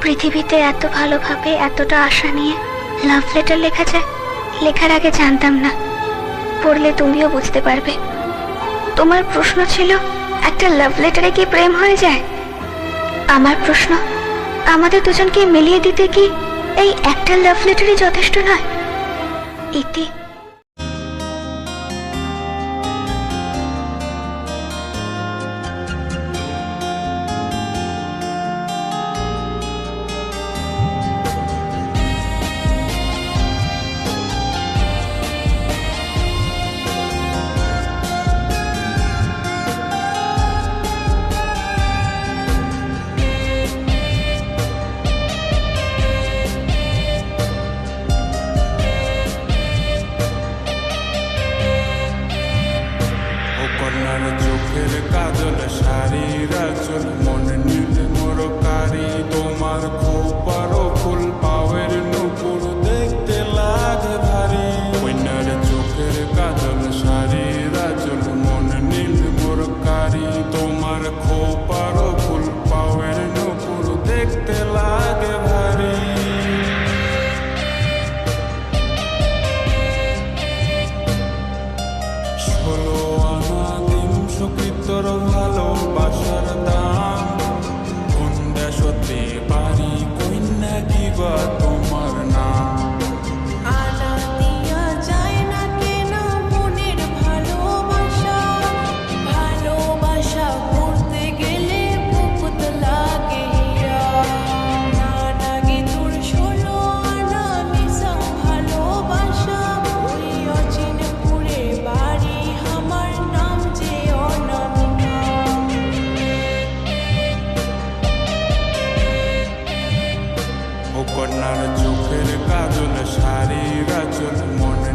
পৃথিবীতে এত ভালোভাবে এতটা আশা নিয়ে লাভ লেটার লেখা যায়। লেখার আগে জানতাম না, পড়লে তুমিও বুঝতে পারবে। তোমার প্রশ্ন ছিল একটা লাভ লেটারে কি প্রেম হয়ে যায়? আমার প্রশ্ন, আমাদের দুজনকে মিলিয়ে দিতে কি এই একটা লাভ লেটারই যথেষ্ট নয়? ইতি। চোখের কাজল শাড়ির আঁচল মনে নিলে মোর কারি তোমার খোপারও ফুল পাওয়ের নুপুর দেখতে লাগে ভারী। কন্যার চোখের কাজল শাড়ির আঁচল মনে নিলে মোর কারি তোমার খোপারও ফুল পাওয়ের নুপুর দেখতে লাগে ভারী। তোর ভালোবাসার দাম কোন দেশতে পারি কন্যা কিবা তোমার নাম। আনা দিয়া যায় না কেন মনের ভালোবাসা, ভালোবাসা করতে গেলে মুকুত লাগে হীরা। না লাগে তোর 16 আনা মিশা ভালোবাসা, ওই অচিনপুরে বাড়ি আমার নাম যে অনামিকা। ও কন্যার চোখের কাজল শাড়ির আঁচল মনে